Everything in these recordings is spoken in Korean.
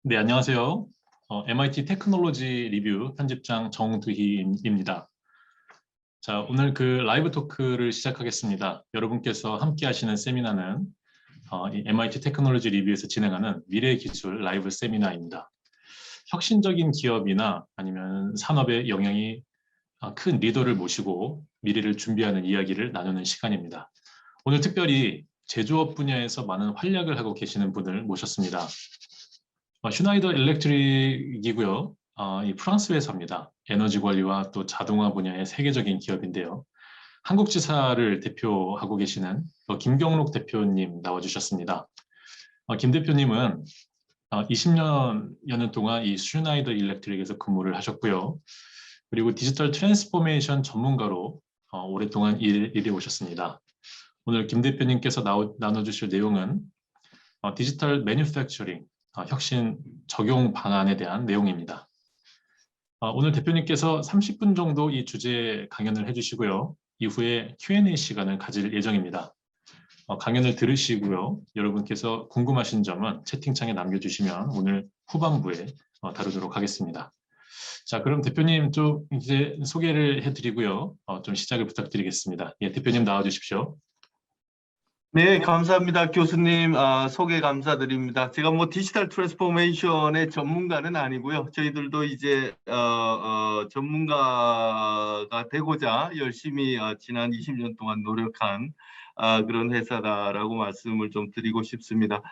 네, 안녕하세요. MIT 테크놀로지 리뷰 편집장 정두희입니다. 자, 오늘 그 라이브 토크를 시작하겠습니다. 여러분께서 함께 하시는 세미나는 이 MIT 테크놀로지 리뷰에서 진행하는 미래 기술 라이브 세미나입니다. 혁신적인 기업이나 아니면 산업의 영향이 큰 리더를 모시고 미래를 준비하는 이야기를 나누는 시간입니다. 오늘 특별히 제조업 분야에서 많은 활약을 하고 계시는 분을 모셨습니다. 슈나이더 일렉트릭이고요. 이 프랑스 회사입니다. 에너지 관리와 또 자동화 분야의 세계적인 기업인데요. 한국 지사를 대표하고 계시는 김경록 대표님 나와주셨습니다. 김 대표님은 20년 동안 이 슈나이더 일렉트릭에서 근무를 하셨고요. 그리고 디지털 트랜스포메이션 전문가로 오랫동안 일해 오셨습니다. 오늘 김 대표님께서 나눠주실 내용은 디지털 매뉴팩처링, 혁신 적용 방안에 대한 내용입니다. 오늘 대표님께서 30분 정도 이 주제 강연을 해주시고요. 이후에 Q&A 시간을 가질 예정입니다. 강연을 들으시고요. 여러분께서 궁금하신 점은 채팅창에 남겨주시면 오늘 후반부에 다루도록 하겠습니다. 자, 그럼 대표님 좀 이제 소개를 해드리고요. 좀 시작을 부탁드리겠습니다. 예, 대표님 나와주십시오. 네, 감사합니다. 교수님 소개 감사드립니다. 제가 뭐 디지털 트랜스포메이션의 전문가는 아니고요. 저희들도 이제 전문가가 되고자 열심히 지난 20년 동안 노력한 그런 회사다라고 말씀을 좀 드리고 싶습니다.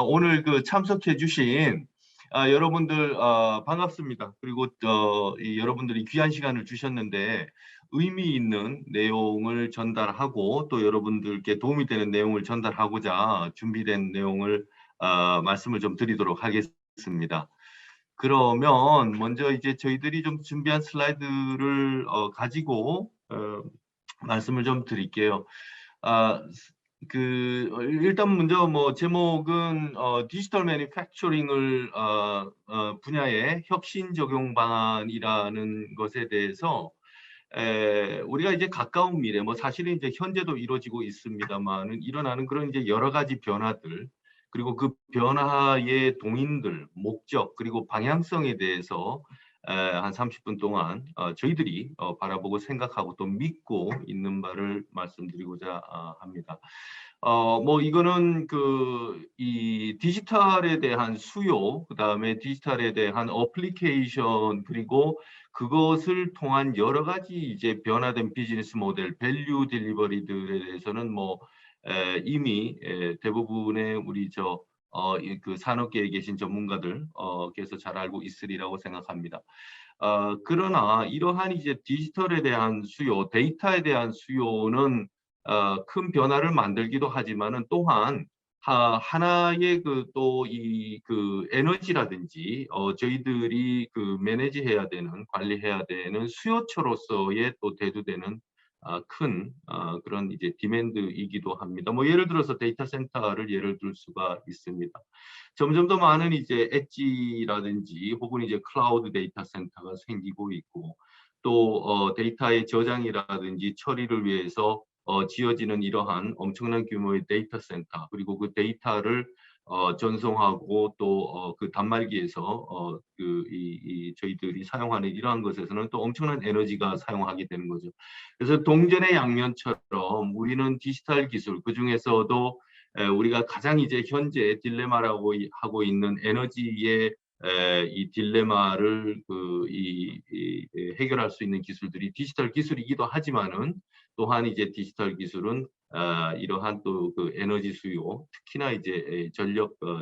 오늘 그 참석해 주신 여러분들 반갑습니다. 그리고 여러분들이 귀한 시간을 주셨는데 의미 있는 내용을 전달하고 또 여러분들께 도움이 되는 내용을 전달하고자 준비된 내용을 말씀을 좀 드리도록 하겠습니다. 그러면 먼저 이제 저희들이 좀 준비한 슬라이드를 가지고 말씀을 좀 드릴게요. 일단 먼저 뭐 제목은 디지털 매니팩처링을 분야의 혁신 적용 방안이라는 것에 대해서 우리가 이제 가까운 미래, 뭐 사실은 이제 현재도 이루어지고 있습니다만은 일어나는 그런 이제 여러 가지 변화들, 그리고 그 변화의 동인들, 목적, 그리고 방향성에 대해서 한 30분 동안 저희들이 바라보고 생각하고 또 믿고 있는 바를 말씀드리고자 합니다. 뭐 이거는 이 디지털에 대한 수요, 그다음에 디지털에 대한 어플리케이션, 그리고 그것을 통한 여러 가지 이제 변화된 비즈니스 모델, 밸류 딜리버리들에 대해서는 뭐 이미 대부분의 우리 그 산업계에 계신 전문가들께서 잘 알고 있으리라고 생각합니다. 그러나 이러한 이제 디지털에 대한 수요, 데이터에 대한 수요는 큰 변화를 만들기도 하지만은 또한 하나의 그 에너지라든지 저희들이 그 매니지해야 되는, 관리해야 되는 수요처로서의 또 대두되는 큰 그런 이제 디맨드이기도 합니다. 뭐 예를 들어서 데이터 센터를 예를 들 수가 있습니다. 점점 더 많은 이제 엣지라든지 혹은 이제 클라우드 데이터 센터가 생기고 있고, 또 데이터의 저장이라든지 처리를 위해서 지어지는 이러한 엄청난 규모의 데이터 센터, 그리고 그 데이터를 전송하고 또 그 단말기에서 저희들이 사용하는 이러한 것에서는 또 엄청난 에너지가 사용하게 되는 거죠. 그래서 동전의 양면처럼 우리는 디지털 기술, 그 중에서도 우리가 가장 이제 현재 딜레마라고 하고 있는 에너지의 이 딜레마를 해결할 수 있는 기술들이 디지털 기술이기도 하지만은, 또한 이제 디지털 기술은 이러한 또 그 에너지 수요, 특히나 이제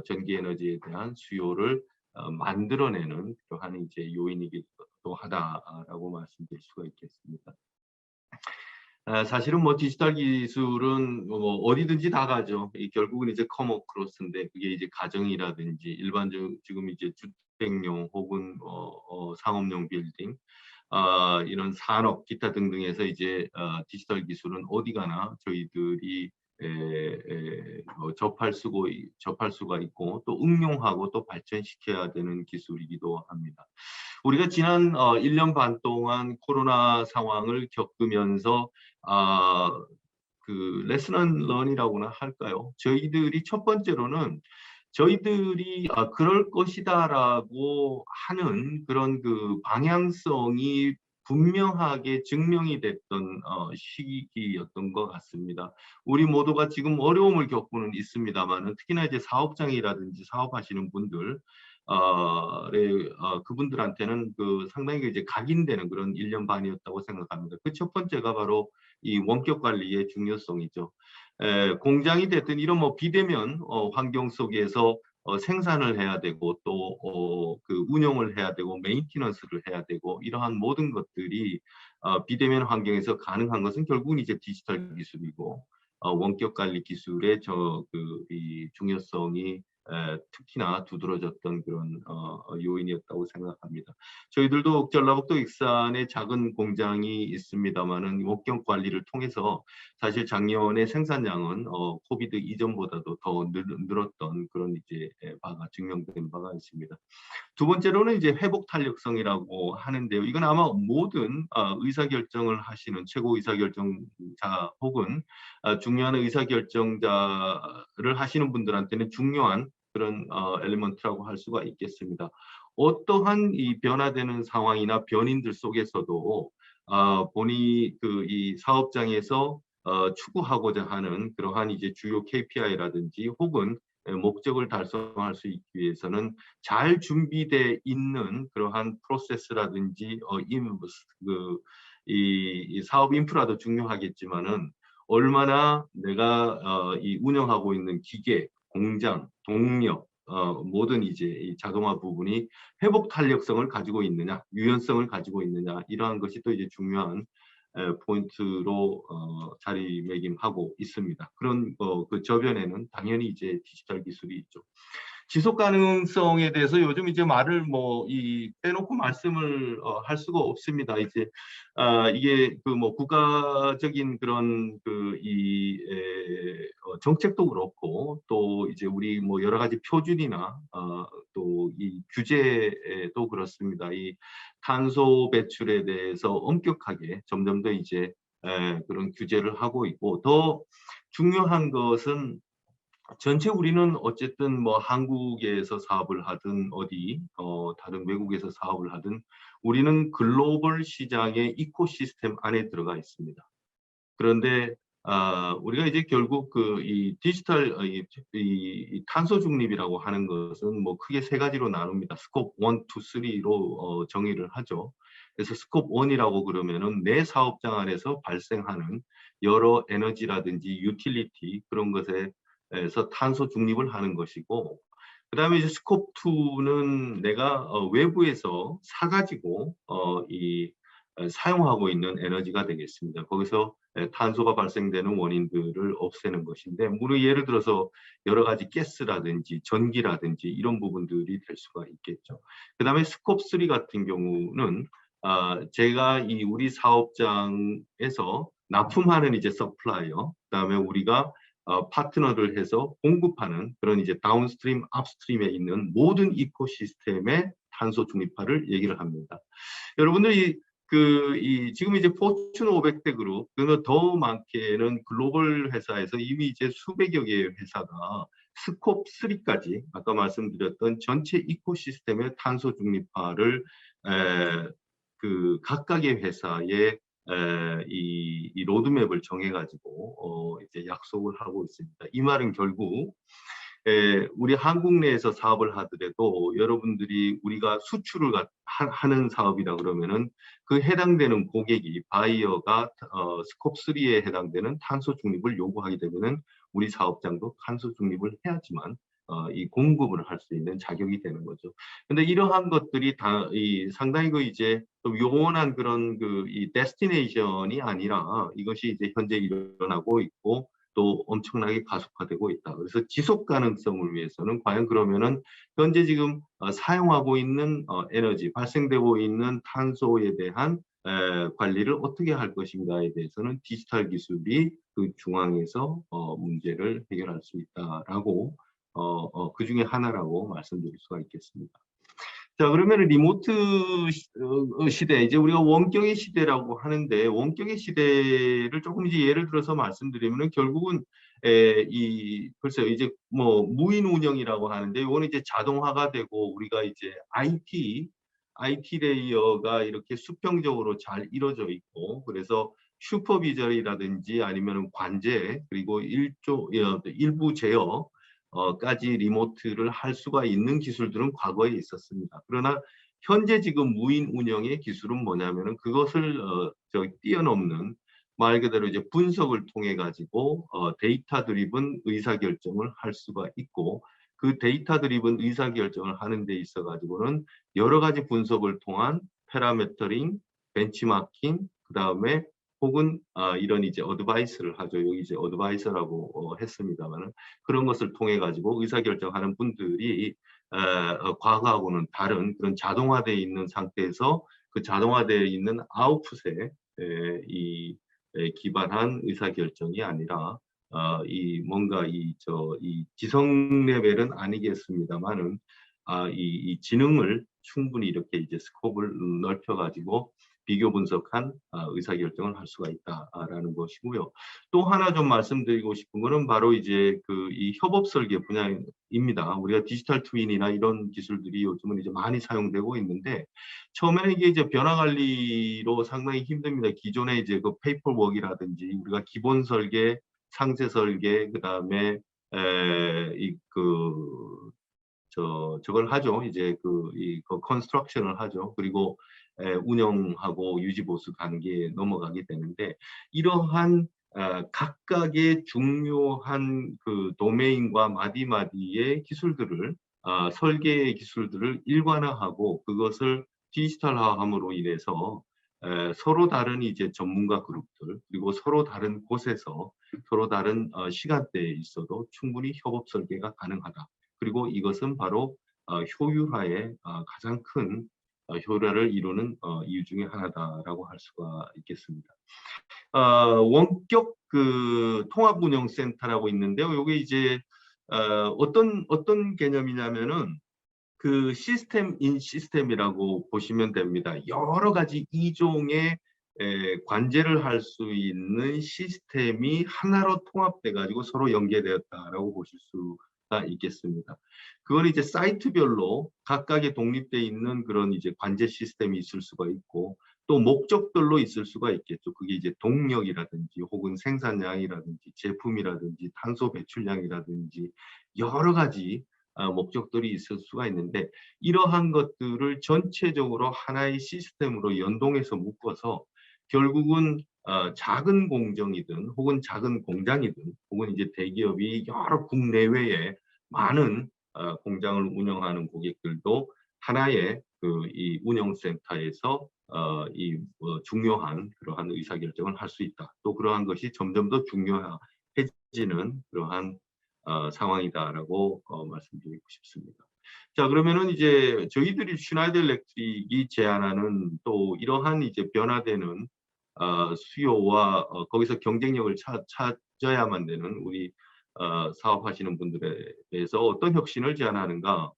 전기 에너지에 대한 수요를 만들어내는 그러한 이제 요인이기도 하다라고 말씀드릴 수가 있겠습니다. 사실은 뭐 디지털 기술은 뭐 어디든지 다 가죠. 결국은 이제 커머 크로스인데, 그게 이제 가정이라든지 일반적 지금 이제 주택용 혹은 상업용 빌딩, 이런 산업 기타 등등에서 이제 디지털 기술은 어디 가나 저희들이 접할 수가 있고 또 응용하고 또 발전시켜야 되는 기술이기도 합니다. 우리가 지난 1년 반 동안 코로나 상황을 겪으면서 그 레슨 앤 런이라고나 할까요? 저희들이 첫 번째로는 저희들이 그럴 것이다라고 하는 그런 그 방향성이 분명하게 증명이 됐던 시기였던 것 같습니다. 우리 모두가 지금 어려움을 겪고는 있습니다만은 특히나 이제 사업장이라든지 사업하시는 분들 그분들한테는 그 상당히 이제 각인되는 그런 1년 반이었다고 생각합니다. 그 첫 번째가 바로 이 원격 관리의 중요성이죠. 공장이 됐든 이런 뭐 비대면 환경 속에서 생산을 해야 되고 또 그 운영을 해야 되고 메인티넌스를 해야 되고 이러한 모든 것들이 비대면 환경에서 가능한 것은 결국은 이제 디지털 기술이고 원격 관리 기술의 이 중요성이 특히나 두드러졌던 그런 요인이었다고 생각합니다. 저희들도 전라북도 익산에 작은 공장이 있습니다만은 원격 관리를 통해서 사실 작년에 생산량은 코비드 이전보다도 더 늘었던 그런 이제 바가 증명된 바가 있습니다. 두 번째로는 이제 회복 탄력성이라고 하는데요. 이건 아마 모든 의사결정을 하시는 최고 의사결정자 혹은 중요한 의사결정자를 하시는 분들한테는 중요한 그런 엘리먼트라고 할 수가 있겠습니다. 어떠한 이 변화되는 상황이나 변인들 속에서도 본이 그 이 사업장에서 추구하고자 하는 그러한 이제 주요 KPI라든지 혹은 목적을 달성할 수 있기 위해서는 잘 준비되어 있는 그러한 프로세스라든지 이 사업 인프라도 중요하겠지만은 얼마나 내가 이 운영하고 있는 기계, 공장, 동력 모든 이제 이 자동화 부분이 회복 탄력성을 가지고 있느냐, 유연성을 가지고 있느냐 이러한 것이 또 이제 중요한 포인트로 자리매김하고 있습니다. 그런 그 저변에는 당연히 이제 디지털 기술이 있죠. 지속 가능성에 대해서 요즘 이제 말을 빼놓고 말씀을 할 수가 없습니다. 이제 이게 그 뭐 국가적인 그런 정책도 그렇고 또 이제 우리 뭐 여러 가지 표준이나 또 이 규제도 그렇습니다. 이 탄소 배출에 대해서 엄격하게 점점 더 이제 그런 규제를 하고 있고 더 중요한 것은 전체 우리는 어쨌든 뭐 한국에서 사업을 하든 어디 다른 외국에서 사업을 하든 우리는 글로벌 시장의 이코시스템 안에 들어가 있습니다. 그런데 우리가 이제 결국 이 디지털 이 탄소 중립이라고 하는 것은 뭐 크게 세 가지로 나눕니다. 스콥 1, 2, 3로 정의를 하죠. 그래서 스콥 1이라고 그러면은 내 사업장 안에서 발생하는 여러 에너지라든지 유틸리티 그런 것에서 탄소 중립을 하는 것이고 그다음에 이제 스콥 2는 내가 외부에서 사가지고 사용하고 있는 에너지가 되겠습니다. 거기서 탄소가 발생되는 원인들을 없애는 것인데 예를 들어서 여러 가지 가스라든지 전기라든지 이런 부분들이 될 수가 있겠죠. 그다음에 스콥 3 같은 경우는 제가 이 우리 사업장에서 납품하는 이제 서플라이어 그다음에 우리가 파트너를 해서 공급하는 그런 이제 다운스트림, 업스트림에 있는 모든 이코시스템의 탄소 중립화를 얘기를 합니다. 여러분들이 지금 이제 포춘 500대 그룹, 더 많게는 글로벌 회사에서 이미 이제 수백여 개의 회사가 스콥 3까지 아까 말씀드렸던 전체 이코시스템의 탄소 중립화를 각각의 회사의 이 로드맵을 정해가지고 이제 약속을 하고 있습니다. 이 말은 결국 우리 한국 내에서 사업을 하더라도 여러분들이 우리가 수출을 하는 사업이다 그러면은 그 해당되는 고객이 바이어가 스콥 3에 해당되는 탄소 중립을 요구하게 되면은 우리 사업장도 탄소 중립을 해야지만 이 공급을 할 수 있는 자격이 되는 거죠. 근데 이러한 것들이 상당히 이제 좀 요원한 그런 이 데스티네이션이 아니라 이것이 이제 현재 일어나고 있고 또 엄청나게 가속화되고 있다. 그래서 지속 가능성을 위해서는 과연 그러면은 현재 지금 사용하고 있는 에너지, 발생되고 있는 탄소에 대한 관리를 어떻게 할 것인가에 대해서는 디지털 기술이 그 중앙에서 문제를 해결할 수 있다라고 그 중에 하나라고 말씀드릴 수가 있겠습니다. 자, 그러면 리모트 시대, 이제 우리가 원격의 시대라고 하는데, 원격의 시대를 조금 이제 예를 들어서 말씀드리면 결국은 글쎄요, 이제 뭐 무인 운영이라고 하는데 이거는 이제 자동화가 되고 우리가 이제 IT 레이어가 이렇게 수평적으로 잘 이루어져 있고, 그래서 슈퍼비저리라든지 아니면 관제, 그리고 일부 제어 까지 리모트를 할 수가 있는 기술들은 과거에 있었습니다. 그러나 현재 지금 무인 운영의 기술은 뭐냐면은 그것을 뛰어넘는, 말 그대로 이제 분석을 통해 가지고 데이터 드리븐 의사 결정을 할 수가 있고, 그 데이터 드리븐 의사 결정을 하는 데 있어 가지고는 여러 가지 분석을 통한 패러메터링, 벤치마킹, 그다음에 혹은 이런 이제 어드바이스를 하죠. 여기 이제 어드바이서라고 했습니다만은, 그런 것을 통해 가지고 의사 결정하는 분들이 과거하고는 다른 그런 자동화되어 있는 상태에서 그 자동화되어 있는 아웃풋에 이 기반한 의사결정이 아니라 이 뭔가 이 지성 레벨은 아니겠습니다만은 이 지능을 충분히 이렇게 이제 스코프를 넓혀가지고 비교 분석한 의사결정을 할 수가 있다라는 것이고요. 또 하나 좀 말씀드리고 싶은 거는 바로 이제 그 이 협업 설계 분야입니다. 우리가 디지털 트윈이나 이런 기술들이 요즘은 이제 많이 사용되고 있는데, 처음에는 이게 이제 변화 관리로 상당히 힘듭니다. 기존에 이제 그 페이퍼워크라든지 우리가 기본 설계, 상세 설계, 그다음에 저걸 하죠. 이제 그 컨스트럭션을 하죠. 그리고 운영하고 유지 보수 단계에 넘어가게 되는데, 이러한 각각의 중요한 그 도메인과 마디마디의 기술들을 설계의 기술들을 일관화하고 그것을 디지털화함으로 인해서 서로 다른 이제 전문가 그룹들, 그리고 서로 다른 곳에서 서로 다른 시간대에 있어도 충분히 협업 설계가 가능하다. 그리고 이것은 바로 효율화의 가장 큰 효율화를 이루는 이유 중에 하나다라고 할 수가 있겠습니다. 원격 그 통합운영센터라고 있는데요. 이게 이제 어떤 개념이냐면은 그 시스템 인 시스템이라고 보시면 됩니다. 여러 가지 이종의 관제를 할 수 있는 시스템이 하나로 통합돼 가지고 서로 연계되었다라고 보실 수가 있겠습니다. 그건 이제 사이트별로 각각의 독립돼 있는 그런 이제 관제 시스템이 있을 수가 있고, 또 목적별로 있을 수가 있겠죠. 그게 이제 동력이라든지 혹은 생산량이라든지 제품이라든지 탄소 배출량이라든지 여러 가지 목적들이 있을 수가 있는데, 이러한 것들을 전체적으로 하나의 시스템으로 연동해서 묶어서 결국은 작은 공정이든 혹은 작은 공장이든 혹은 이제 대기업이 여러 국내외에 많은 공장을 운영하는 고객들도 하나의 그 이 운영센터에서 중요한 그러한 의사결정을 할 수 있다. 또 그러한 것이 점점 더 중요해지는 그러한 상황이다라고 말씀드리고 싶습니다. 자, 그러면은 이제 저희들이 슈나이더 일렉트릭이 제안하는 또 이러한 이제 변화되는 수요와 거기서 경쟁력을 찾아야만 되는 우리 사업하시는 분들에 대해서 어떤 혁신을 제안하는가?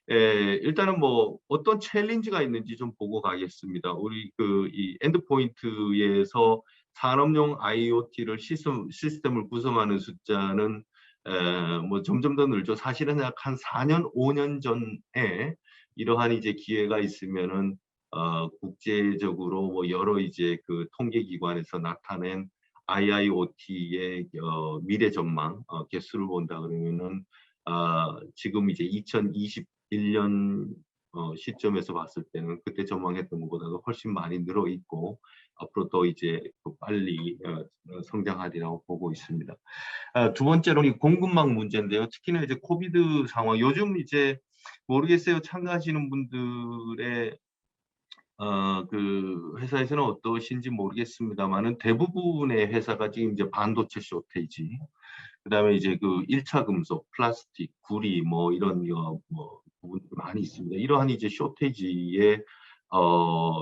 일단은 뭐 어떤 챌린지가 있는지 좀 보고 가겠습니다. 우리 그 이 엔드포인트에서 산업용 IoT를 시스템을 구성하는 숫자는 뭐 점점 더 늘죠. 사실은 약 한 4년, 5년 전에 이러한 이제 기회가 있으면은 국제적으로 뭐 여러 이제 그 통계 기관에서 나타낸 IIoT의 미래 전망 개수를 본다 그러면은 지금 이제 2021년 시점에서 봤을 때는 그때 전망했던 것보다도 훨씬 많이 늘어 있고, 앞으로 더 이제 빨리 성장하리라고 보고 있습니다. 두 번째로 이 공급망 문제인데요. 특히나 이제 코비드 상황, 요즘 이제 모르겠어요. 참가하시는 분들의 그 회사에서는 어떠신지 모르겠습니다만은, 대부분의 회사가 지금 이제 반도체 쇼테이지, 그다음에 이제 그 1차 금속, 플라스틱, 구리 뭐 이런 뭐 부분들이 많이 있습니다. 이러한 이제 쇼테이지에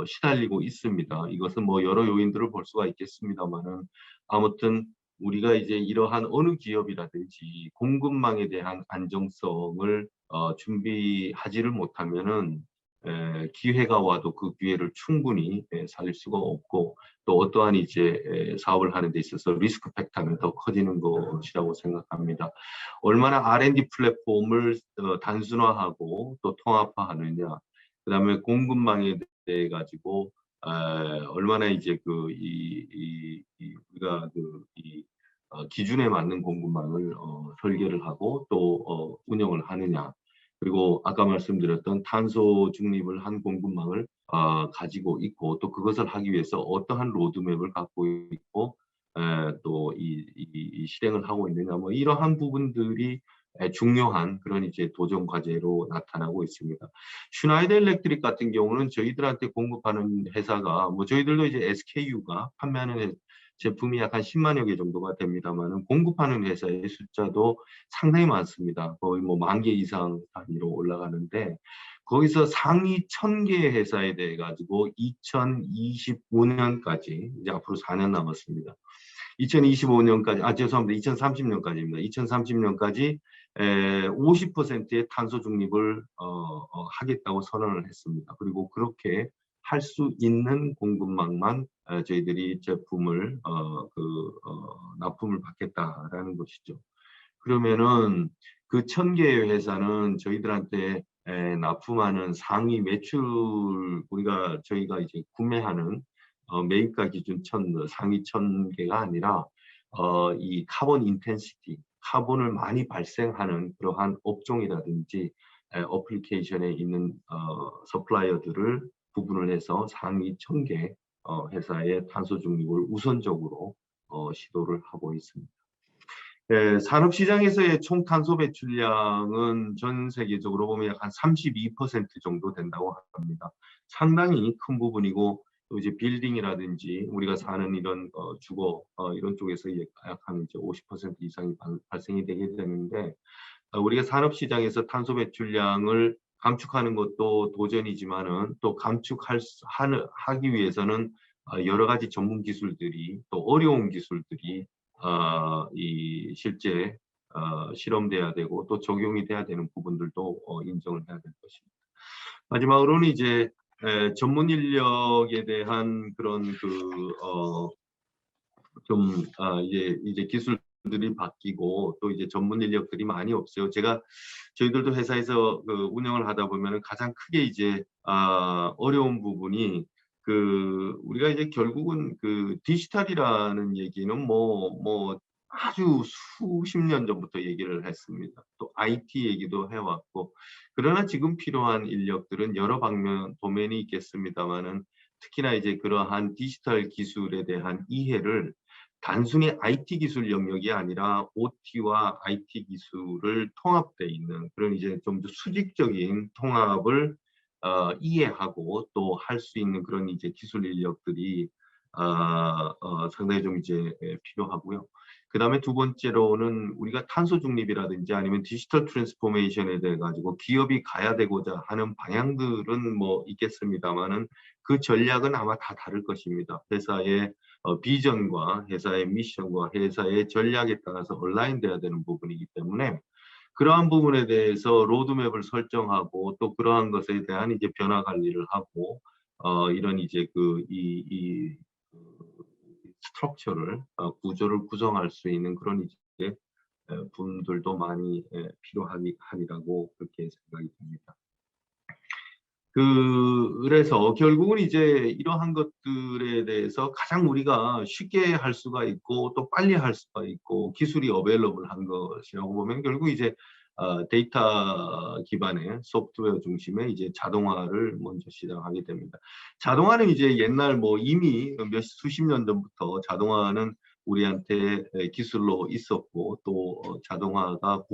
시달리고 있습니다. 이것은 뭐 여러 요인들을 볼 수가 있겠습니다만은, 아무튼 우리가 이제 이러한 어느 기업이라든지 공급망에 대한 안정성을 준비하지를 못하면은 기회가 와도 그 기회를 충분히 살릴 수가 없고 또 어떠한 이제 사업을 하는 데 있어서 리스크 팩터는 더 커지는 것이라고 생각합니다. 얼마나 R&D 플랫폼을 단순화하고 또 통합화하느냐, 그다음에 공급망에 대해 가지고 얼마나 이제 우리가 기준에 맞는 공급망을 설계를 하고 또 운영을 하느냐. 그리고 아까 말씀드렸던 탄소 중립을 한 공급망을 가지고 있고 또 그것을 하기 위해서 어떠한 로드맵을 갖고 있고 또 실행을 하고 있느냐, 뭐 이러한 부분들이 중요한 그런 이제 도전 과제로 나타나고 있습니다. 슈나이더 일렉트릭 같은 경우는 저희들한테 공급하는 회사가 뭐 저희들도 이제 SKU가 판매하는 제품이 약 한 10만여 개 정도가 됩니다만은 공급하는 회사의 숫자도 상당히 많습니다. 거의 뭐 10,000개 이상 단위로 올라가는데 거기서 상위 1,000개의 회사에 대해 가지고 2025년까지 이제 앞으로 4년 남았습니다. 2025년까지, 죄송합니다. 2030년까지입니다. 2030년까지 50%의 탄소 중립을 하겠다고 선언을 했습니다. 그리고 그렇게 할 수 있는 공급망만 저희들이 제품을 납품을 받겠다라는 것이죠. 그러면은 그 1,000개의 회사는 저희들한테 납품하는 상위 매출, 저희가 이제 구매하는 매입가 기준 상위 1,000개가 아니라 이 카본 인텐시티, 카본을 많이 발생하는 그러한 업종이라든지 어플리케이션에 있는 서플라이어들을 구분을 해서 상위 1,000개 회사의 탄소 중립을 우선적으로 시도를 하고 있습니다. 산업시장에서의 총 탄소 배출량은 전 세계적으로 보면 약 한 32% 정도 된다고 합니다. 상당히 큰 부분이고 또 이제 빌딩이라든지 우리가 사는 이런 주거 이런 쪽에서 약 한 이제 50% 이상이 발생이 되게 되는데 우리가 산업시장에서 탄소 배출량을 감축하는 것도 도전이지만은 또 하기 위해서는 여러 가지 전문 기술들이 또 어려운 기술들이 실제 실험돼야 되고 또 적용이 돼야 되는 부분들도 인정을 해야 될 것입니다. 마지막으로는 이제 전문 인력에 대한 그런 이제 기술들이 바뀌고 또 이제 전문 인력들이 많이 없어요. 저희들도 회사에서 운영을 하다 보면은 가장 크게 이제 어려운 부분이 우리가 이제 결국은 디지털이라는 얘기는 뭐 아주 수십 년 전부터 얘기를 했습니다. 또 IT 얘기도 해왔고, 그러나 지금 필요한 인력들은 여러 방면 도면이 있겠습니다만은 특히나 이제 그러한 디지털 기술에 대한 이해를 단순히 IT 기술 영역이 아니라 OT와 IT 기술을 통합돼 있는 그런 이제 좀 더 수직적인 통합을 이해하고 또 할 수 있는 그런 이제 기술 인력들이 상당히 좀 이제 필요하고요. 그다음에 두 번째로는 우리가 탄소 중립이라든지 아니면 디지털 트랜스포메이션에 대해 가지고 기업이 가야 되고자 하는 방향들은 뭐 있겠습니다만은 그 전략은 아마 다 다를 것입니다. 회사의 비전과 회사의 미션과 회사의 전략에 따라서 온라인돼야 되는 부분이기 때문에 그러한 부분에 대해서 로드맵을 설정하고 또 그러한 것에 대한 이제 변화 관리를 하고 이런 이제 스트럭처를 구조를 구성할 수 있는 그런 이제 분들도 많이 필요하리라고 그렇게 생각이 듭니다. 그래서 결국은 이제 이러한 것들에 대해서 가장 우리가 쉽게 할 수가 있고 또 빨리 할 수가 있고 기술이 어베일러블한 것이라고 보면 결국 이제 데이터 기반의 소프트웨어 중심의 이제 자동화를 먼저 시작하게 됩니다. 자동화는 이제 옛날 뭐 이미 수십 년 전부터 자동화는 우리한테 기술로 있었고 또 자동화가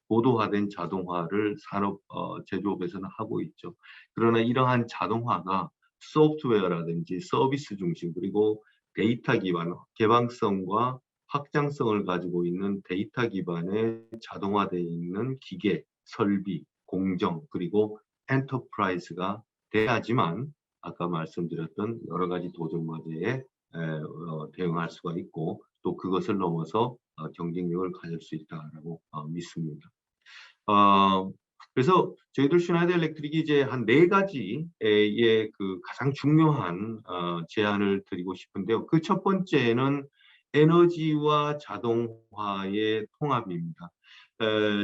고도화된 자동화를 산업 제조업에서는 하고 있죠. 그러나 이러한 자동화가 소프트웨어라든지 서비스 중심 그리고 데이터 기반 개방성과 확장성을 가지고 있는 데이터 기반의 자동화되어 있는 기계, 설비, 공정 그리고 엔터프라이즈가 돼야지만 아까 말씀드렸던 여러 가지 도전 과제에 대응할 수가 있고 또 그것을 넘어서 경쟁력을 가질 수 있다라고 믿습니다. 그래서 저희들 슈나이더 일렉트릭이 이제 한 4가지의 그 가장 중요한 제안을 드리고 싶은데요. 그 첫 번째는 에너지와 자동화의 통합입니다.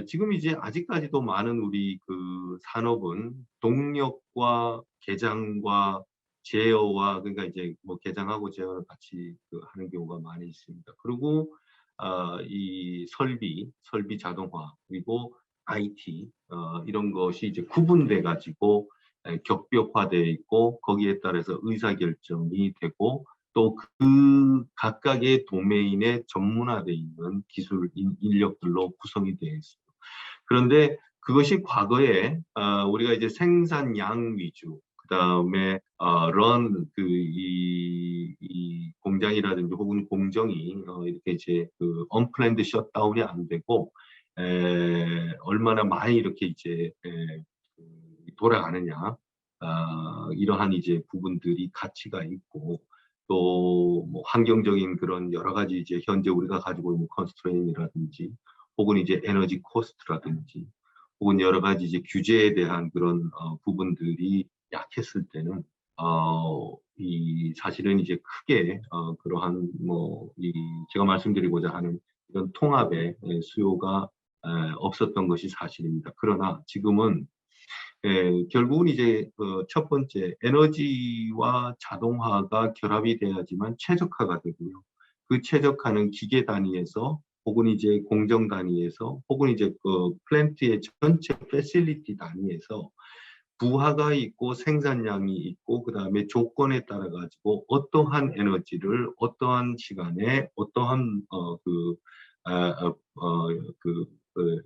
지금 이제 아직까지도 많은 우리 그 산업은 동력과 개장과 제어와, 그러니까 이제 뭐 개장하고 제어를 같이 그 하는 경우가 많이 있습니다. 그리고 이 설비 자동화, 그리고 IT 이런 것이 이제 구분돼 가지고 격벽화되어 있고, 거기에 따라서 의사결정이 되고, 또 그 각각의 도메인에 전문화되어 있는 기술 인력들로 구성이 되어 있습니다. 그런데 그것이 과거에 우리가 이제 생산량 위주, 그다음에 이 공장이라든지 혹은 공정이 이렇게 이제 그 언플랜드 셧다운이 안 되고 얼마나 많이 이렇게 이제 돌아가느냐, 이러한 이제 부분들이 가치가 있고, 또 뭐 환경적인 그런 여러 가지 이제 현재 우리가 가지고 있는 컨스트레인이라든지 혹은 이제 에너지 코스트라든지 혹은 여러 가지 이제 규제에 대한 그런 부분들이 약했을 때는 이 사실은 이제 크게 그러한 뭐 이 제가 말씀드리고자 하는 이런 통합의 수요가 없었던 것이 사실입니다. 그러나 지금은 결국은 이제 그 첫 번째 에너지와 자동화가 결합이 돼야지만 최적화가 되고요. 그 최적화는 기계 단위에서 혹은 이제 공정 단위에서 혹은 이제 그 플랜트의 전체 패실리티 단위에서 부하가 있고 생산량이 있고, 그 다음에 조건에 따라 가지고 어떠한 에너지를 어떠한 시간에 어떠한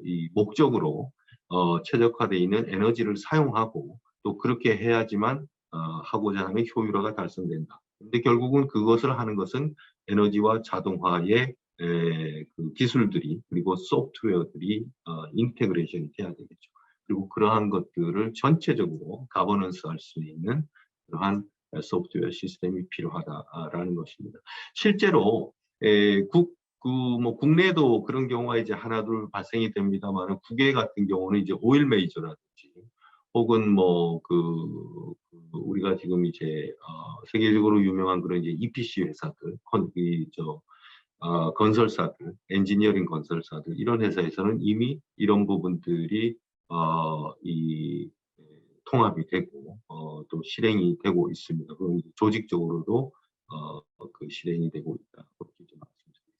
이 목적으로 최적화되어 있는 에너지를 사용하고, 또 그렇게 해야지만 하고자 하는 효율화가 달성된다. 근데 결국은 그것을 하는 것은 에너지와 자동화의 그 기술들이, 그리고 소프트웨어들이 인테그레이션이 돼야 되겠죠. 그리고 그러한 것들을 전체적으로 가버넌스 할 수 있는 그러한 소프트웨어 시스템이 필요하다라는 것입니다. 실제로 뭐 국내에도 그런 경우가 이제 하나둘 발생이 됩니다만, 국외 같은 경우는 이제 오일 메이저라든지 혹은 뭐 우리가 지금 이제 세계적으로 유명한 그런 이제 EPC 회사들, 건설사들, 엔지니어링 건설사들, 이런 회사에서는 이미 이런 부분들이 이 통합이 되고 또 실행이 되고 있습니다. 그럼 조직적으로도 그 실행이 되고 있다. 그렇게 좀 말씀드리겠습니다.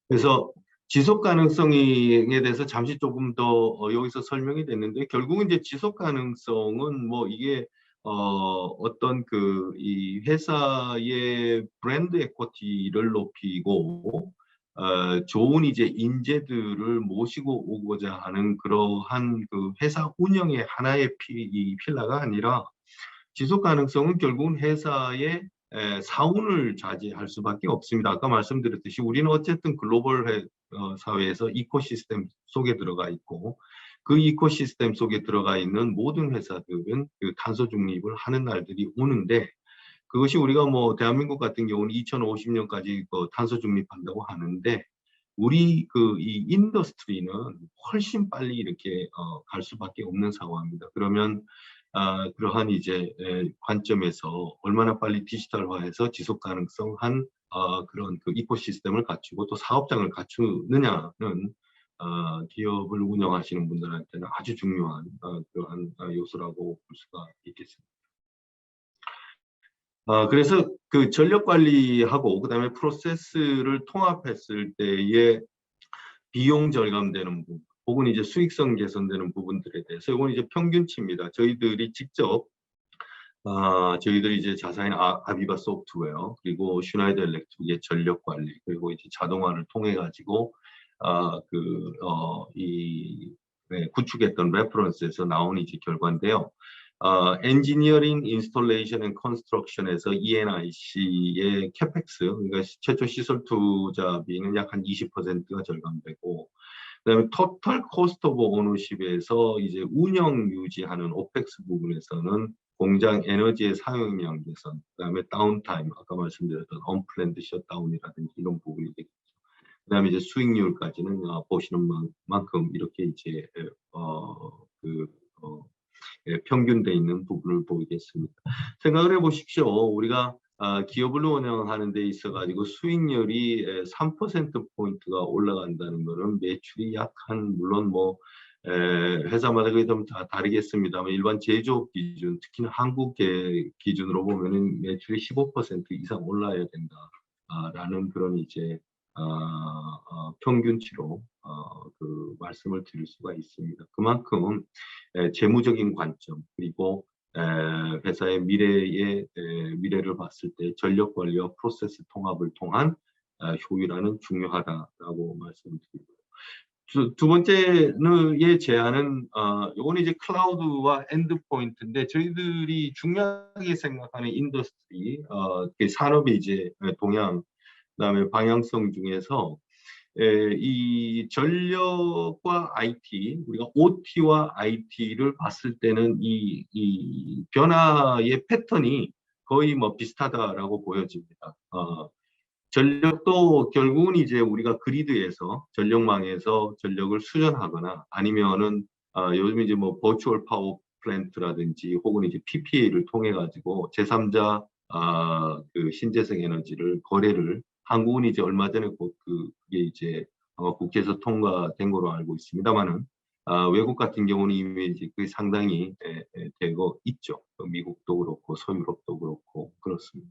그래서 지속 가능성에 대해서 잠시 조금 더 여기서 설명이 됐는데, 결국은 이제 지속 가능성은 뭐 이게 어떤 이 회사의 브랜드 에쿼티를 높이고 좋은 이제 인재들을 모시고 오고자 하는 그러한 그 회사 운영의 하나의 필라가 아니라, 지속 가능성은 결국은 회사의 사운을 자제할 수밖에 없습니다. 아까 말씀드렸듯이 우리는 어쨌든 글로벌 사회에서 이코시스템 속에 들어가 있고, 그 이코시스템 속에 들어가 있는 모든 회사들은 그 탄소 중립을 하는 날들이 오는데, 그것이 우리가 뭐 대한민국 같은 경우는 2050년까지 탄소 중립한다고 하는데, 우리 이 인더스트리는 훨씬 빨리 이렇게 갈 수밖에 없는 상황입니다. 그러면 그러한 이제 관점에서 얼마나 빨리 디지털화해서 지속 가능성한 그런 그 이코시스템을 갖추고 또 사업장을 갖추느냐는 기업을 운영하시는 분들한테는 아주 중요한 그러한 요소라고 볼 수가 있겠습니다. 그래서 그 전력 관리하고 그다음에 프로세스를 통합했을 때의 비용 절감되는 부분, 혹은 이제 수익성 개선되는 부분들에 대해서, 이건 이제 평균치입니다. 저희들이 직접 저희들이 이제 자사인 아비바 소프트웨어, 그리고 슈나이더 일렉트릭의 전력 관리, 그리고 이제 자동화를 통해 가지고 구축했던 레퍼런스에서 나온 이제 결과인데요. 엔지니어링 인스톨레이션 앤 컨스트럭션에서 ENIC의 캐펙스, 그러니까 최초 시설 투자비는 약 한 20%가 절감되고, 그다음에 토탈 코스트 오브 오너십에서 이제 운영 유지하는 오펙스 부분에서는 공장 에너지의 사용량 개선, 그다음에 다운타임, 아까 말씀드렸던 언플랜드 셧다운이라든지 이런 부분이 되겠죠. 그다음에 이제 수익률까지는 보시는 만큼 이렇게 이제 평균돼 있는 부분을 보이겠습니다. 생각을 해보십시오. 우리가 기업을 운영하는 데 있어 가지고 수익률이 3%포인트가 올라간다는 것은 매출이 약 한 물론 뭐 회사마다 그게 좀 다 다르겠습니다만 일반 제조업 기준, 특히나 한국 기준으로 보면은 매출이 15% 이상 올라야 된다라는 그런 이제 평균치로 그 말씀을 드릴 수가 있습니다. 그만큼 재무적인 관점 그리고 회사의 미래를 봤을 때 전력 관리와 프로세스 통합을 통한 효율화는 중요하다라고 말씀드리고요. 두 번째의 제안은 요거는 이제 클라우드와 엔드포인트인데 저희들이 중요하게 생각하는 인더스트리 산업의 이제 동향 그다음에 방향성 중에서 이 전력과 IT, 우리가 OT와 IT를 봤을 때는 이 변화의 패턴이 거의 뭐 비슷하다라고 보여집니다. 전력도 결국은 이제 우리가 그리드에서 전력망에서 전력을 수전하거나 아니면은 요즘 이제 뭐 버추얼 파워 플랜트라든지 혹은 이제 PPA를 통해 가지고 제3자 그 신재생 에너지를 거래를 한국은 이제 얼마 전에 그게 이제 국회에서 통과된 거로 알고 있습니다만은 외국 같은 경우는 이미 이제 그게 상당히 되고 있죠. 미국도 그렇고 서유럽도 그렇고 그렇습니다.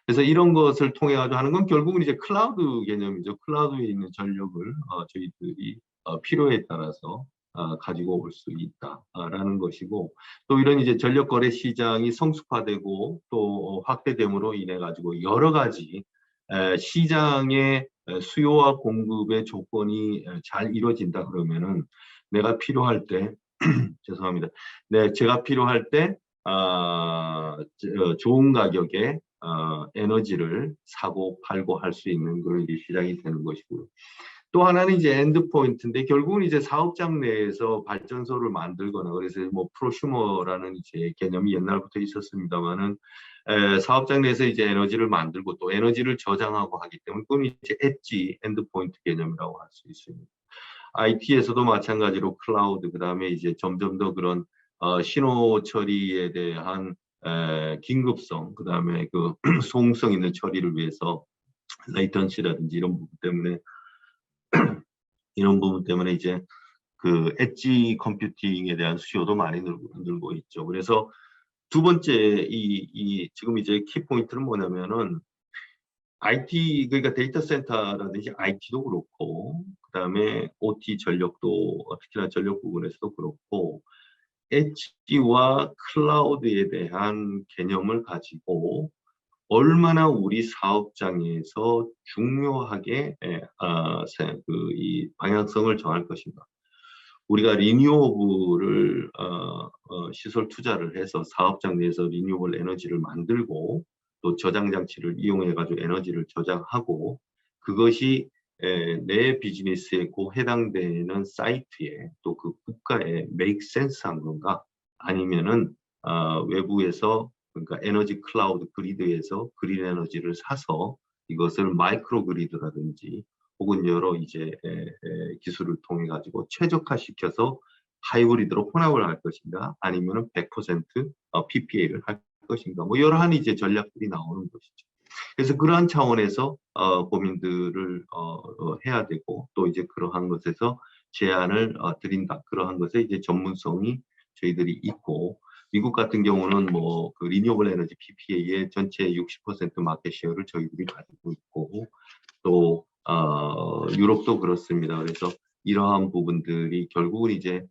그래서 이런 것을 통해 가지고 하는 건 결국은 이제 클라우드 개념이죠. 클라우드에 있는 전력을 저희들이 필요에 따라서 가지고 올 수 있다라는 것이고 또 이런 이제 전력 거래 시장이 성숙화되고 또 확대됨으로 인해 가지고 여러 가지 시장의 수요와 공급의 조건이 잘 이루어진다 그러면은 내가 필요할 때 죄송합니다. 네, 제가 필요할 때 좋은 가격에 에너지를 사고 팔고 할 수 있는 그런 이제 시장이 되는 것이고요. 또 하나는 이제 엔드 포인트인데 결국은 이제 사업장 내에서 발전소를 만들거나 그래서 뭐 프로슈머라는 이제 개념이 옛날부터 있었습니다만은 사업장 내에서 이제 에너지를 만들고 또 에너지를 저장하고 하기 때문에 그건 이제 엣지 엔드 포인트 개념이라고 할 수 있습니다. IT에서도 마찬가지로 클라우드 그다음에 이제 점점 더 그런 신호 처리에 대한 긴급성 그다음에 그 소음성 있는 처리를 위해서 레이턴시라든지 이런 부분 때문에 이제 그 엣지 컴퓨팅에 대한 수요도 많이 늘고 있죠. 그래서 두 번째 지금 이제 키포인트는 뭐냐면은 IT 그러니까 데이터 센터라든지 IT도 그렇고 그다음에 OT 전력도 특히나 전력 부분에서도 그렇고 엣지와 클라우드에 대한 개념을 가지고 얼마나 우리 사업장에서 중요하게 이 방향성을 정할 것인가. 우리가 리뉴어블을 시설 투자를 해서 사업장 내에서 리뉴어블 에너지를 만들고 또 저장 장치를 이용해 가지고 에너지를 저장하고 그것이 내 비즈니스에 해당되는 사이트에 또 그 국가에 make sense 한 건가 아니면은 외부에서 그러니까 에너지 클라우드 그리드에서 그린 에너지를 사서 이것을 마이크로 그리드라든지 혹은 여러 이제 기술을 통해 가지고 최적화시켜서 하이브리드로 혼합을 할 것인가 아니면은 100% PPA를 할 것인가 뭐 여러한 이제 전략들이 나오는 것이죠. 그래서 그러한 차원에서 고민들을 해야 되고 또 이제 그러한 것에서 제안을 드린다. 그러한 것에 이제 전문성이 저희들이 있고 미국 같은 경우는 뭐 그 리뉴어블 에너지 PPA의 전체 60% 마켓 셰어를 저희들이 가지고 있고 또 유럽도 그렇습니다. 그래서 이러한 부분들이 결국은 이제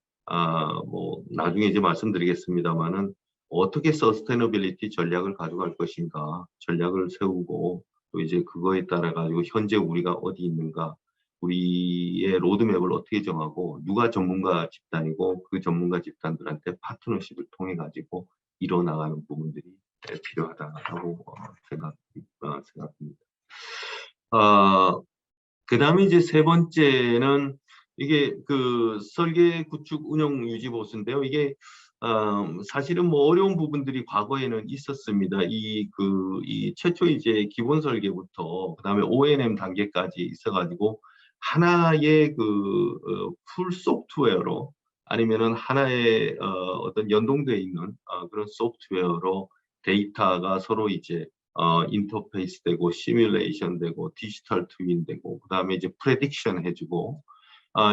뭐 나중에 이제 말씀드리겠습니다만은 어떻게 서스테너빌리티 전략을 가져갈 것인가 전략을 세우고 또 이제 그거에 따라 가지고 현재 우리가 어디 있는가 우리의 로드맵을 어떻게 정하고 누가 전문가 집단이고 그 전문가 집단들한테 파트너십을 통해 가지고 이뤄나가는 부분들이 필요하다고 생각합니다. 그다음에 이제 세 번째는 이게 그 설계 구축 운영 유지 보수인데요. 이게 사실은 뭐 어려운 부분들이 과거에는 있었습니다. 이 최초 이제 기본 설계부터 그다음에 O&M 단계까지 있어가지고 하나의 풀 소프트웨어로 아니면은 하나의 어떤 연동되어 있는 그런 소프트웨어로 데이터가 서로 이제 인터페이스 되고 시뮬레이션 되고 디지털 트윈 되고 그다음에 이제 프레딕션 해주고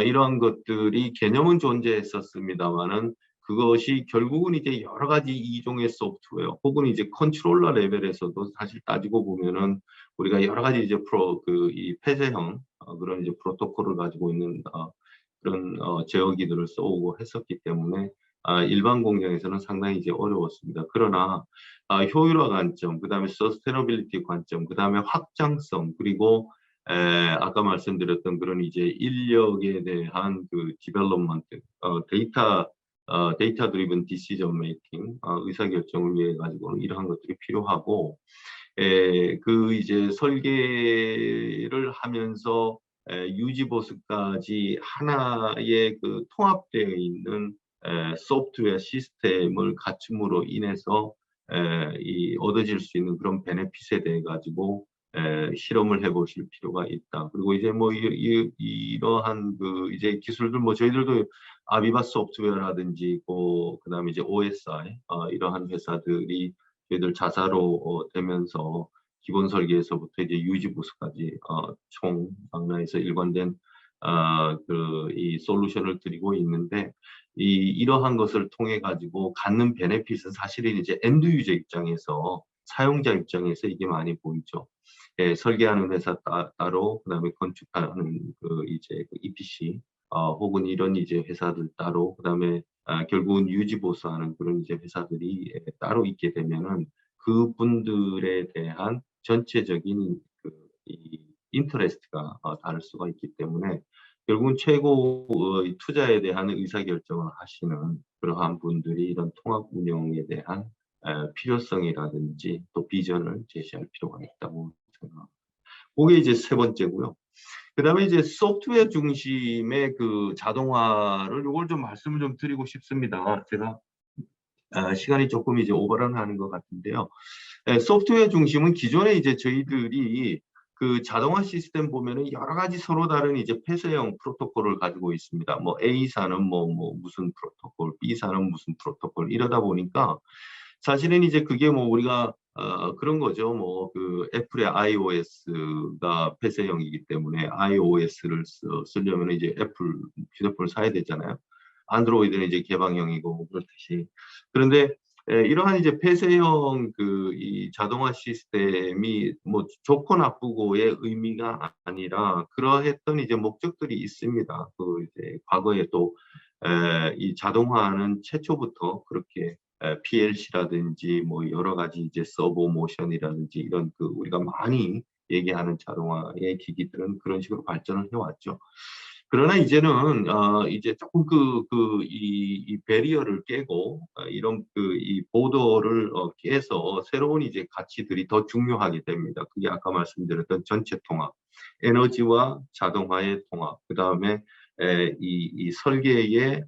이런 것들이 개념은 존재했었습니다만은 그것이 결국은 이제 여러 가지 이종의 소프트웨어 혹은 이제 컨트롤러 레벨에서도 사실 따지고 보면은 우리가 여러 가지 이제 이 폐쇄형 그런 이제 프로토콜을 가지고 있는 그런 제어기들을 써오고 했었기 때문에 일반 공장에서는 상당히 이제 어려웠습니다. 그러나 효율화 관점, 그다음에 서스테너빌리티 관점, 그다음에 확장성 그리고 아까 말씀드렸던 그런 이제 인력에 대한 그 디벨롭먼트, 데이터 드리븐 디시전 메이킹, 의사결정을 위해 가지고는 이러한 것들이 필요하고, 그 이제 설계를 하면서 유지 보수까지 하나의 그 통합되어 있는 소프트웨어 시스템을 갖춤으로 인해서 이 얻어질 수 있는 그런 베네핏에 대해 가지고 실험을 해보실 필요가 있다. 그리고 이제 뭐 이러한 그 이제 기술들 뭐 저희들도 아비바 소프트웨어라든지 그다음에 이제 OSI 이러한 회사들이 저희들 자사로 되면서 기본 설계에서부터 이제 유지 보수까지 총 방라에서 일관된 이 솔루션을 드리고 있는데 이러한 것을 통해 가지고 갖는 베네핏은 사실은 이제 엔드 유저 입장에서 사용자 입장에서 이게 많이 보이죠. 설계하는 회사 따로 그다음에 건축하는 그 이제 EPC 혹은 이런 이제 회사들 따로 그다음에 결국은 유지 보수하는 그런 이제 회사들이 따로 있게 되면은 그분들에 대한 전체적인 이 인터레스트가 다를 수가 있기 때문에 결국은 최고의 투자에 대한 의사결정을 하시는 그러한 분들이 이런 통합 운영에 대한 필요성이라든지 또 비전을 제시할 필요가 있다고 생각합니다. 그게 이제 세 번째고요. 그다음에 이제 소프트웨어 중심의 그 자동화를 이걸 좀 말씀을 좀 드리고 싶습니다. 제가 시간이 조금 이제 오버런 하는 것 같은데요. 소프트웨어 중심은 기존에 이제 저희들이 그 자동화 시스템 보면은 여러 가지 서로 다른 이제 폐쇄형 프로토콜을 가지고 있습니다. 뭐 A사는 뭐 무슨 프로토콜, B사는 무슨 프로토콜 이러다 보니까 사실은 이제 그게 뭐 우리가 그런 거죠. 뭐 그 애플의 iOS가 폐쇄형이기 때문에 iOS를 쓰려면 이제 애플 휴대폰을 사야 되잖아요. 안드로이드는 이제 개방형이고 그렇듯이. 그런데 이러한 이제 폐쇄형 이 자동화 시스템이 뭐 좋고 나쁘고의 의미가 아니라 그러했던 이제 목적들이 있습니다. 그 이제 과거에 또 이 자동화는 최초부터 그렇게 PLC라든지 뭐 여러 가지 이제 서버 모션이라든지 이런 그 우리가 많이 얘기하는 자동화의 기기들은 그런 식으로 발전을 해왔죠. 그러나 이제는 이제 조금 이 배리어를 깨고 이런 이 보더를 깨서 새로운 이제 가치들이 더 중요하게 됩니다. 그게 아까 말씀드렸던 전체 통합, 에너지와 자동화의 통합, 그다음에 이 설계의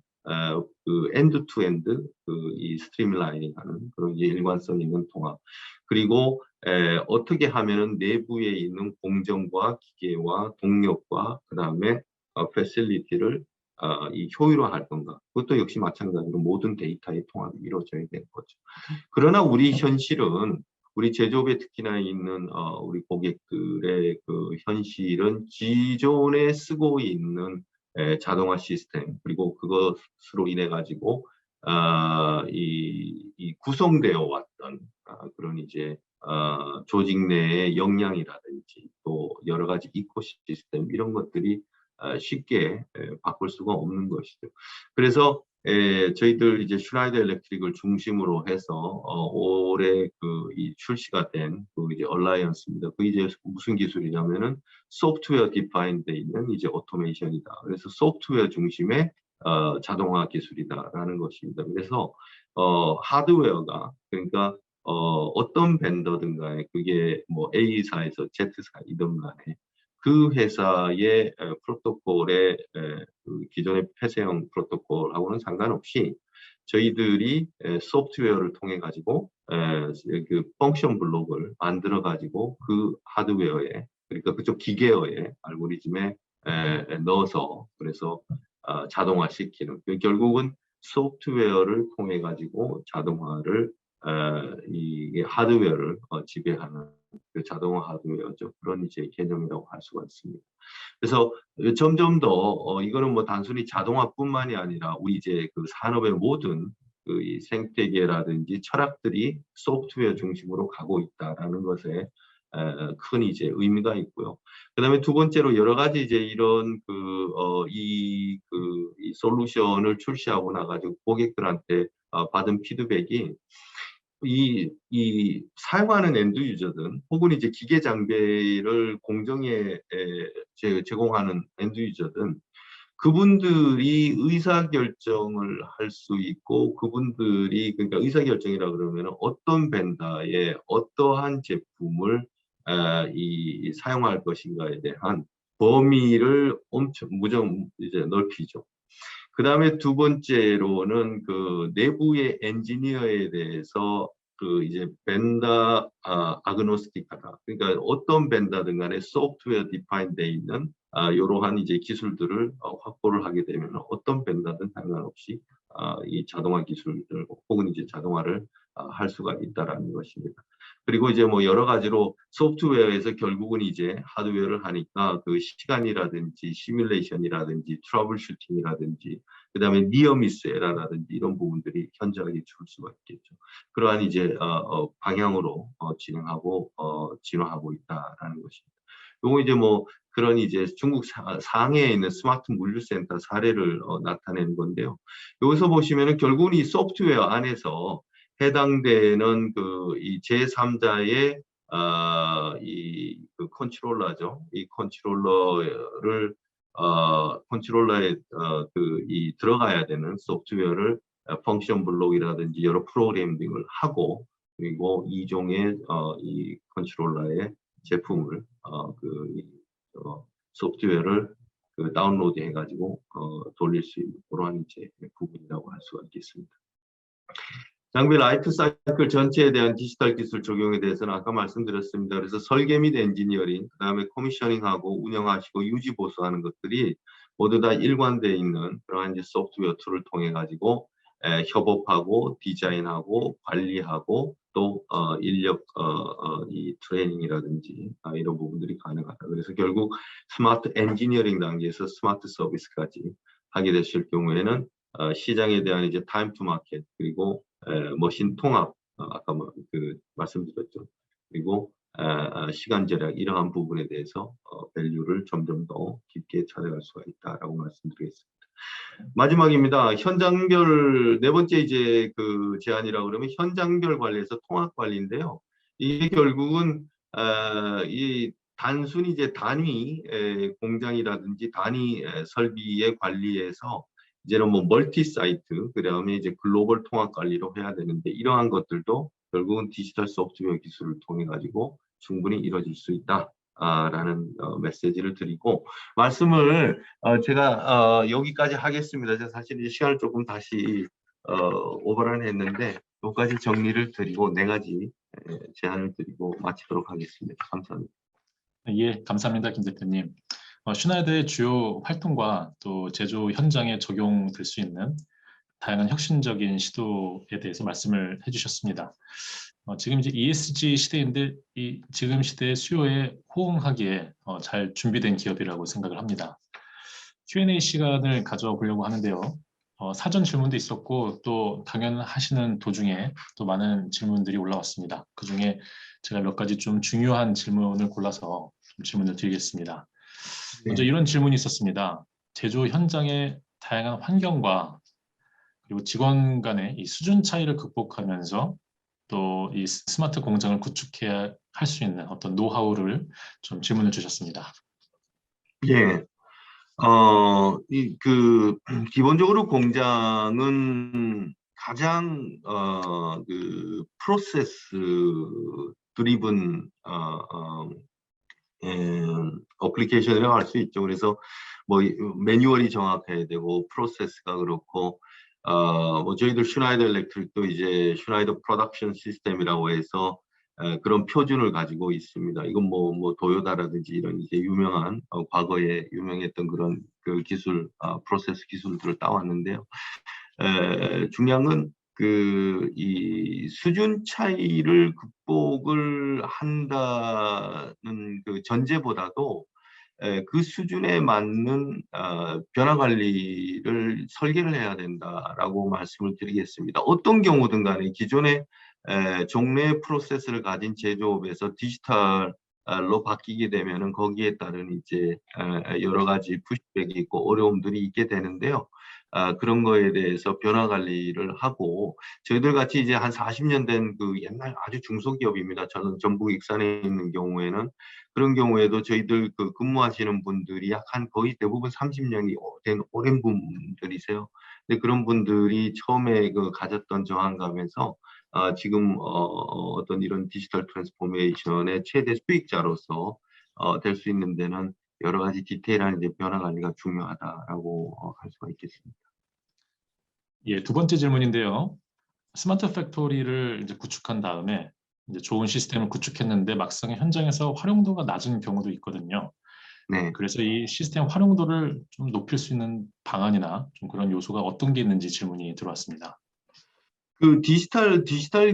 그 엔드 투 엔드 이 스트림라이닝하는 그런 이제 일관성 있는 통합, 그리고 어떻게 하면은 내부에 있는 공정과 기계와 동력과 그다음에 패실리티를 이 효율화할 건가? 그것도 역시 마찬가지로 모든 데이터의 통합이 이루어져야 되는 거죠. 그러나 우리 현실은 우리 제조업에 특히나 있는 우리 고객들의 그 현실은 기존에 쓰고 있는 자동화 시스템 그리고 그것으로 인해 가지고 이 구성되어 왔던 그런 이제 조직 내의 역량이라든지 또 여러 가지 이코시스템 이런 것들이 쉽게 바꿀 수가 없는 것이죠. 그래서 저희들 이제 슈나이더 일렉트릭을 중심으로 해서 올해 이 출시가 된 이제 얼라이언스입니다. 그 이제 무슨 기술이냐면은 소프트웨어 디파인돼 있는 이제 오토메이션이다. 그래서 소프트웨어 중심의 자동화 기술이다라는 것입니다. 그래서 하드웨어가 그러니까 어떤 벤더든 간에 그게 뭐 A사에서 Z사이든 간에 그 회사의 프로토콜의 그 기존의 폐쇄형 프로토콜하고는 상관없이 저희들이 소프트웨어를 통해 가지고 그 펑션 블록을 만들어 가지고 그 하드웨어에 그러니까 그쪽 기계어의 알고리즘에 넣어서 그래서 자동화시키는 결국은 소프트웨어를 통해 가지고 자동화를 이 하드웨어를 지배하는 그 자동화 하드웨어죠. 그런 이제 개념이라고 할 수가 있습니다. 그래서 점점 더 이거는 뭐 단순히 자동화뿐만이 아니라 우리 이제 그 산업의 모든 그 이 생태계라든지 철학들이 소프트웨어 중심으로 가고 있다라는 것에 큰 이제 의미가 있고요. 그다음에 두 번째로 여러 가지 이제 이런 이 솔루션을 출시하고 나가지고 고객들한테 받은 피드백이 이 사용하는 엔드 유저든 혹은 이제 기계 장비를 공정에 제공하는 엔드 유저든 그분들이 의사결정을 할 수 있고 그분들이 그러니까 의사결정이라 그러면 어떤 벤더의 어떠한 제품을 사용할 것인가에 대한 범위를 엄청 무정 이제 넓히죠. 그 다음에 두 번째로는 그 내부의 엔지니어에 대해서 그 이제 벤더 아그노스틱하다. 그러니까 어떤 벤더든 간에 소프트웨어 디파인 돼 있는 이러한 이제 기술들을 확보를 하게 되면 어떤 벤더든 상관없이 이 자동화 기술들 혹은 이제 자동화를 할 수가 있다라는 것입니다. 그리고 이제 뭐 여러 가지로 소프트웨어에서 결국은 이제 하드웨어를 하니까 그 시간이라든지 시뮬레이션이라든지 트러블 슈팅이라든지 그다음에 니어미스 에러라든지 이런 부분들이 현저하게 줄 수가 있겠죠. 그러한 이제 방향으로 진화하고 있다라는 것입니다. 요거 이제 뭐 그런 이제 중국 상해에 있는 스마트 물류센터 사례를 나타내는 건데요. 여기서 보시면은 결국은 이 소프트웨어 안에서 해당되는 그 이 제3자의 그 컨트롤러죠. 이 컨트롤러를 컨트롤러에 들어가야 되는 소프트웨어를 펑션 블록이라든지 여러 프로그래밍을 하고 그리고 이종의 이 컨트롤러의 제품을 소프트웨어를 다운로드 해가지고 돌릴 수 있는 그러한 이제 부분이라고 할 수가 있겠습니다. 장비 라이프 사이클 전체에 대한 디지털 기술 적용에 대해서는 아까 말씀드렸습니다. 그래서 설계 및 엔지니어링, 그다음에 커미셔닝하고 운영하시고 유지 보수하는 것들이 모두 다 일관되어 있는 그러한 이제 소프트웨어 툴을 통해 가지고 협업하고 디자인하고 관리하고 또 인력 이 트레이닝이라든지 이런 부분들이 가능하다. 그래서 결국 스마트 엔지니어링 단계에서 스마트 서비스까지 하게 되실 경우에는 시장에 대한 이제 타임 투 마켓 그리고 머신 통합 아까 말씀드렸죠. 그리고 시간 절약 이러한 부분에 대해서 밸류를 점점 더 깊게 찾아갈 수가 있다라고 말씀드리겠습니다. 마지막입니다. 현장별 네 번째 이제 그 제안이라고 그러면 현장별 관리에서 통합 관리인데요. 이게 결국은 이 단순히 이제 단위 공장이라든지 단위 설비의 관리에서 이제는 뭐 멀티 사이트 그다음에 이제 글로벌 통합 관리로 해야 되는데 이러한 것들도 결국은 디지털 소프트웨어 기술을 통해 가지고 충분히 이루어질 수 있다. 라는 메시지를 드리고 말씀을 제가 여기까지 하겠습니다. 제가 사실 이 시간을 조금 다시 오버런 했는데 여기까지 정리를 드리고 네 가지 제안을 드리고 마치도록 하겠습니다. 감사합니다. 예, 감사합니다, 김 대표님. 슈나이더의 주요 활동과 또 제조 현장에 적용될 수 있는 다양한 혁신적인 시도에 대해서 말씀을 해주셨습니다. 지금 이제 ESG 시대인데 이 지금 시대의 수요에 호응하기에 잘 준비된 기업이라고 생각을 합니다. Q&A 시간을 가져보려고 하는데요. 사전 질문도 있었고 또 강연하시는 도중에 또 많은 질문들이 올라왔습니다. 그중에 제가 몇 가지 좀 중요한 질문을 골라서 좀 질문을 드리겠습니다. 먼저 이런 질문이 있었습니다. 제조 현장의 다양한 환경과 그리고 직원 간의 이 수준 차이를 극복하면서 또 이 스마트 공장을 구축해야 할 수 있는 어떤 노하우를 좀 질문을 주셨습니다. 예. 기본적으로 공장은 가장 프로세스 드리븐 어플리케이션이라고 할 수 있죠. 그래서 뭐 매뉴얼이 정확해야 되고 프로세스가 그렇고 뭐 저희들 슈나이더 일렉트릭도 이제 슈나이더 프로덕션 시스템이라고 해서 그런 표준을 가지고 있습니다. 이건 뭐 도요다라든지 이런 이제 유명한 과거에 유명했던 그런 그 기술, 프로세스 기술들을 따왔는데요. 중요한 건 이 수준 차이를 극복을 한다는 그 전제보다도 그 수준에 맞는 변화 관리를 설계를 해야 된다라고 말씀을 드리겠습니다. 어떤 경우든 간에 기존의 종래 프로세스를 가진 제조업에서 디지털로 바뀌게 되면은 거기에 따른 이제 여러 가지 푸시백이 있고 어려움들이 있게 되는데요. 그런 거에 대해서 변화 관리를 하고 저희들 같이 이제 한 40년 된 그 옛날 아주 중소기업입니다. 저는 전북 익산에 있는 경우에는 그런 경우에도 저희들 그 근무하시는 분들이 약 한 거의 대부분 30년이 된 오랜 분들이세요. 근데 그런 분들이 처음에 그 가졌던 저항감에서 지금 어떤 이런 디지털 트랜스포메이션의 최대 수익자로서 될 수 있는 데는 여러 가지 디테일한 이제 변화 관리가 중요하다라고 할 수가 있겠습니다. 예, 두 번째 질문인데요. 스마트 팩토리를 이제 구축한 다음에 이제 좋은 시스템을 구축했는데 막상 현장에서 활용도가 낮은 경우도 있거든요. 네. 그래서 이 시스템 활용도를 좀 높일 수 있는 방안이나 좀 그런 요소가 어떤 게 있는지 질문이 들어왔습니다. 그 디지털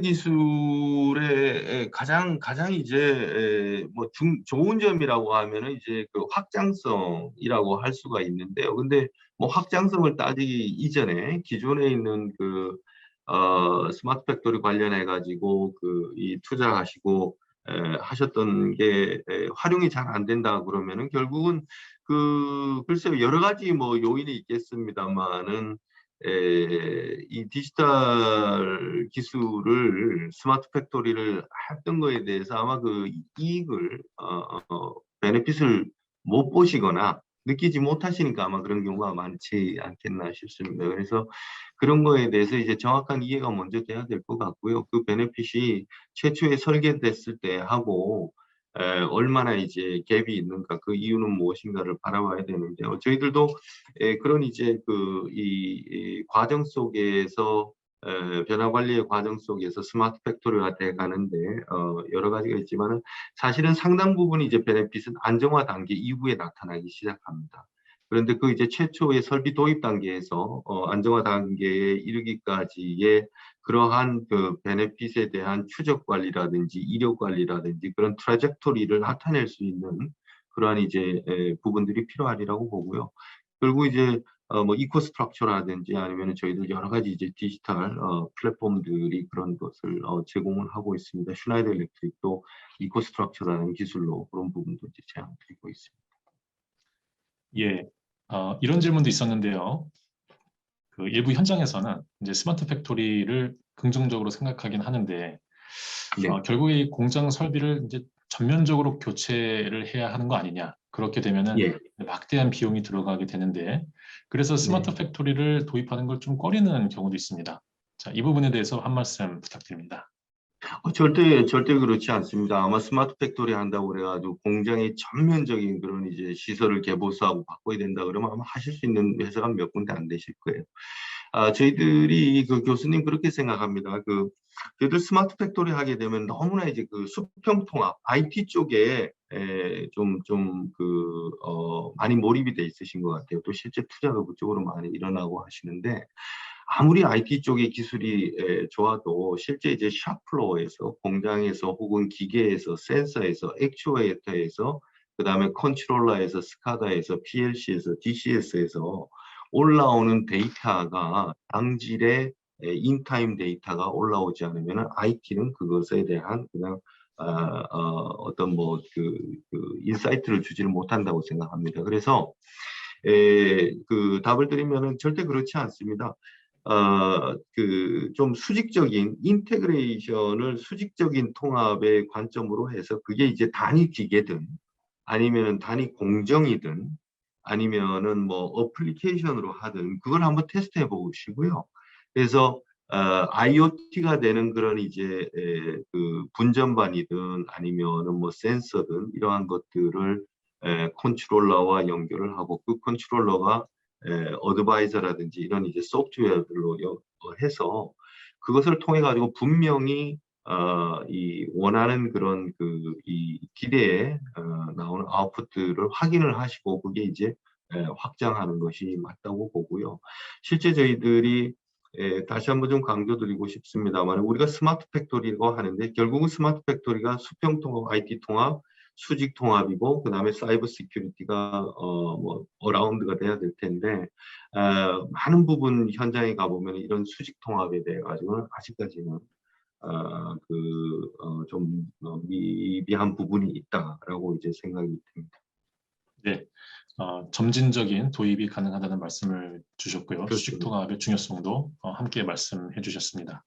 기술의 가장 이제 뭐 좋은 점이라고 하면은 이제 그 확장성이라고 할 수가 있는데요. 근데 뭐 확장성을 따지기 이전에 기존에 있는 그 스마트 팩토리 관련해 가지고 그 이 투자하시고 하셨던 게 활용이 잘 안 된다 그러면은 결국은 글쎄요 여러 가지 뭐 요인이 있겠습니다만은 이 디지털 기술을 스마트 팩토리를 했던 거에 대해서 아마 그 이익을 베네핏을 못 보시거나 느끼지 못하시니까 아마 그런 경우가 많지 않겠나 싶습니다. 그래서 그런 거에 대해서 이제 정확한 이해가 먼저 돼야 될 것 같고요. 그 베네핏이 최초에 설계됐을 때 하고 얼마나 이제 갭이 있는가, 그 이유는 무엇인가를 바라봐야 되는데요. 저희들도 그런 이제 이 과정 속에서 변화 관리의 과정 속에서 스마트 팩토리가 돼 가는데 여러 가지가 있지만은 사실은 상당 부분 이제 베네핏은 안정화 단계 이후에 나타나기 시작합니다. 그런데 그 이제 최초의 설비 도입 단계에서 안정화 단계에 이르기까지의 그러한 그 베네핏에 대한 추적 관리라든지 이력 관리라든지 그런 트래젝토리를 나타낼 수 있는 그러한 이제 부분들이 필요하리라고 보고요. 그리고 이제 뭐 이코 스트럭처라든지 아니면 저희들 여러 가지 이제 디지털 플랫폼들이 그런 것을 제공을 하고 있습니다. 슈나이더 일렉트릭도 이코 스트럭처라는 기술로 그런 부분도 이제 제안드리고 있습니다. 예, 이런 질문도 있었는데요. 그 일부 현장에서는 이제 스마트 팩토리를 긍정적으로 생각하긴 하는데 네. 결국에 이 공장 설비를 이제 전면적으로 교체를 해야 하는 거 아니냐. 그렇게 되면은 예. 막대한 비용이 들어가게 되는데 그래서 스마트 네. 팩토리를 도입하는 걸 좀 꺼리는 경우도 있습니다. 자, 이 부분에 대해서 한 말씀 부탁드립니다. 절대 그렇지 않습니다. 아마 스마트 팩토리 한다고 그래가지고 공장의 전면적인 그런 이제 시설을 개보수하고 바꿔야 된다 그러면 아마 하실 수 있는 회사가 몇 군데 안 되실 거예요. 저희들이 그 교수님 그렇게 생각합니다. 저희들 스마트 팩토리 하게 되면 너무나 이제 그 수평 통합, IT 쪽에 많이 몰입이 돼 있으신 것 같아요. 또 실제 투자도 그쪽으로 많이 일어나고 하시는데 아무리 IT 쪽의 기술이 좋아도 실제 이제 샵플로어에서 공장에서 혹은 기계에서 센서에서 액추에이터에서 그다음에 컨트롤러에서 스카다에서 PLC에서 DCS에서 올라오는 데이터가 당질의 인타임 데이터가 올라오지 않으면 IT는 그것에 대한 그냥 어떤 인사이트를 주지를 못한다고 생각합니다. 그래서 그 답을 드리면은 절대 그렇지 않습니다. 좀 수직적인 인테그레이션을 수직적인 통합의 관점으로 해서 그게 이제 단위 기계든 아니면은 단위 공정이든 아니면은 뭐 어플리케이션으로 하든 그걸 한번 테스트해 보시고요. 그래서 IoT가 되는 그런 이제 그 분전반이든 아니면은 뭐 센서든 이러한 것들을 컨트롤러와 연결을 하고 그 컨트롤러가 어드바이저라든지 이런 이제 소프트웨어들로 해서 그것을 통해 가지고 분명히 이 원하는 그런 이 기대에 나오는 아웃풋들을 확인을 하시고 그게 이제 확장하는 것이 맞다고 보고요. 실제 저희들이 다시 한번 좀 강조드리고 싶습니다만 우리가 스마트 팩토리라고 하는데 결국은 스마트 팩토리가 수평 통합, IT 통합, 수직 통합이고 그 다음에 사이버 시큐리티가 뭐 어라운드가 돼야 될 텐데 많은 부분 현장에 가보면 이런 수직 통합에 대해 가지고는 아직까지는 좀 미비한 부분이 있다라고 이제 생각이 듭니다. 네, 점진적인 도입이 가능하다는 말씀을 주셨고요. 수직 그렇습니다. 통합의 중요성도 함께 말씀해 주셨습니다.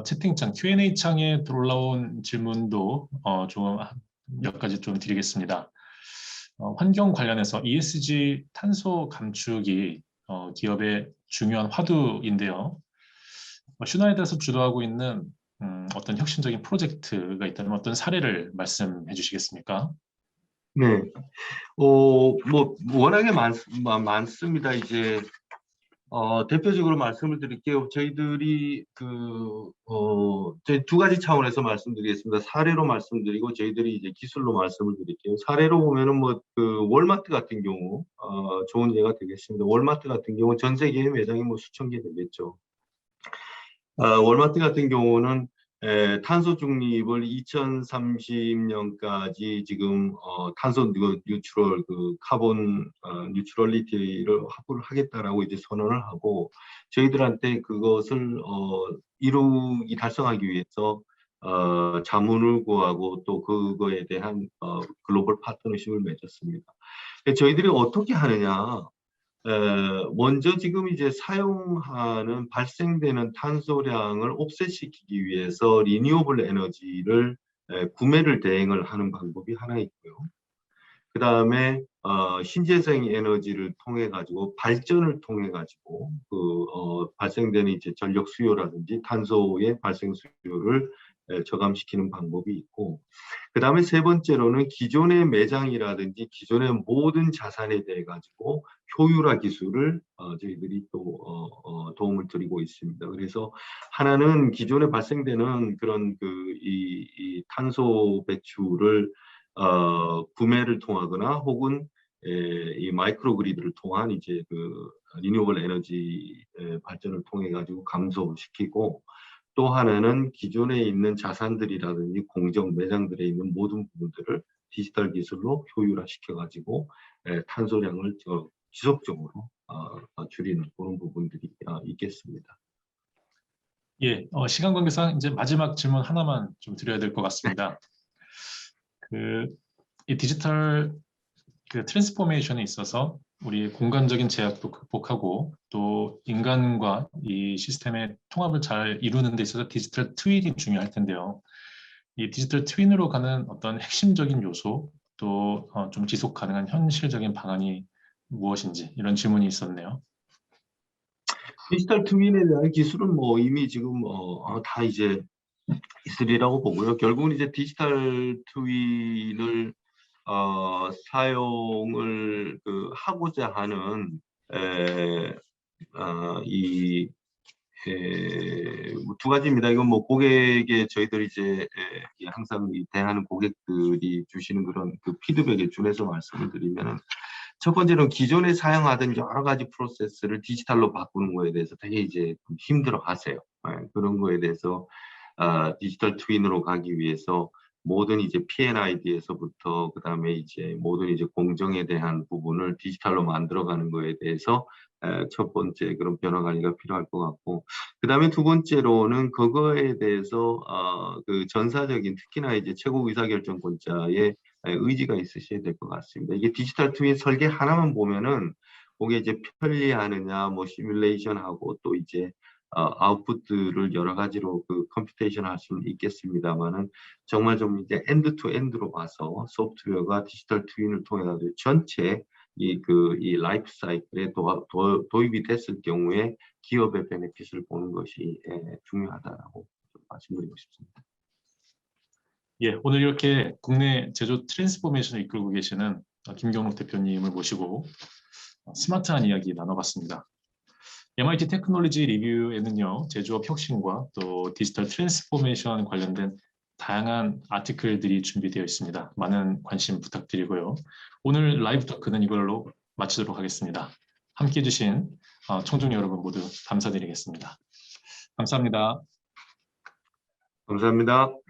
채팅창 Q&A 창에 올라온 질문도 좀 몇 가지 좀 드리겠습니다. 환경 관련해서 ESG 탄소 감축이 기업의 중요한 화두인데요. 슈나이더에서 주도하고 있는 어떤 혁신적인 프로젝트가 있다면 어떤 사례를 말씀해 주시겠습니까? 네, 뭐 워낙에 많습니다. 이제 대표적으로 말씀을 드릴게요. 저희들이 저희 두 가지 차원에서 말씀드리겠습니다. 사례로 말씀드리고 저희들이 이제 기술로 말씀을 드릴게요. 사례로 보면은 뭐 월마트 같은 경우 좋은 예가 되겠습니다. 월마트 같은 경우 전 세계에 매장이 뭐 수천 개 되겠죠. 월마트 같은 경우는 탄소 중립을 2030년까지 지금 탄소 뉴트럴 카본 뉴트럴리티를 확보를 하겠다라고 이제 선언을 하고 저희들한테 그것을 달성하기 위해서 자문을 구하고 또 그거에 대한 글로벌 파트너십을 맺었습니다. 저희들이 어떻게 하느냐? 먼저 지금 이제 사용하는 발생되는 탄소량을 옵셋시키기 위해서 리뉴어블 에너지를 구매를 대행을 하는 방법이 하나 있고요. 그 다음에 신재생 에너지를 통해 가지고 발전을 통해 가지고 발생되는 이제 전력 수요라든지 탄소의 발생 수요를 저감시키는 방법이 있고, 그 다음에 세 번째로는 기존의 매장이라든지 기존의 모든 자산에 대해 가지고 효율화 기술을 저희들이 또 도움을 드리고 있습니다. 그래서 하나는 기존에 발생되는 그런 이 탄소 배출을 구매를 통하거나 혹은 이 마이크로 그리드를 통한 이제 리뉴어블 에너지 발전을 통해 가지고 감소시키고, 또 하나는 기존에 있는 자산들이라든지 공정 매장들에 있는 모든 부분들을 디지털 기술로 효율화 시켜가지고 탄소량을 지속적으로 줄이는 그런 부분들이 있겠습니다. 예, 시간 관계상 이제 마지막 질문 하나만 좀 드려야 될 것 같습니다. 이 디지털 트랜스포메이션에 있어서 우리 공간적인 제약도 극복하고 또 인간과 이 시스템의 통합을 잘 이루는 데 있어서 디지털 트윈이 중요할 텐데요. 이 디지털 트윈으로 가는 어떤 핵심적인 요소 또 좀 지속 가능한 현실적인 방안이 무엇인지 이런 질문이 있었네요. 디지털 트윈에 대한 기술은 뭐 이미 지금 다 이제 있으리라고 보고요. 결국은 이제 디지털 트윈을 사용을 하고자 하는 두 가지입니다. 이건 뭐 고객의 저희들이 이제 항상 대하는 고객들이 주시는 그런 피드백에 준해서 말씀을 드리면은, 첫 번째는 기존에 사용하던 여러 가지 프로세스를 디지털로 바꾸는 거에 대해서 되게 이제 힘들어 하세요. 그런 거에 대해서 디지털 트윈으로 가기 위해서 모든 이제 P&ID에서부터 그다음에 이제 모든 이제 공정에 대한 부분을 디지털로 만들어가는 거에 대해서 첫 번째 그런 변화 관리가 필요할 것 같고, 그다음에 두 번째로는 그거에 대해서 전사적인 특히나 이제 최고 의사결정권자의 의지가 있으셔야 될 것 같습니다. 이게 디지털 트윈 설계 하나만 보면은 그게 이제 편리하느냐, 뭐 시뮬레이션하고 또 이제 아웃풋들을 여러 가지로 컴퓨테이션 할 수는 있겠습니다만은 정말 좀 이제 엔드 투 엔드로 봐서 소프트웨어가 디지털 트윈을 통해 가지고 전체 이 라이프 사이클에 도입이 됐을 경우에 기업의 베네핏을 보는 것이 중요하다라고 말씀드리고 싶습니다. 예, 오늘 이렇게 국내 제조 트랜스포메이션을 이끌고 계시는 김경록 대표님을 모시고 스마트한 이야기 나눠봤습니다. MIT 테크놀로지 리뷰에는요, 제조업 혁신과 또 디지털 트랜스포메이션 관련된 다양한 아티클들이 준비되어 있습니다. 많은 관심 부탁드리고요. 오늘 라이브 토크는 이걸로 마치도록 하겠습니다. 함께해 주신 청중 여러분 모두 감사드리겠습니다. 감사합니다. 감사합니다.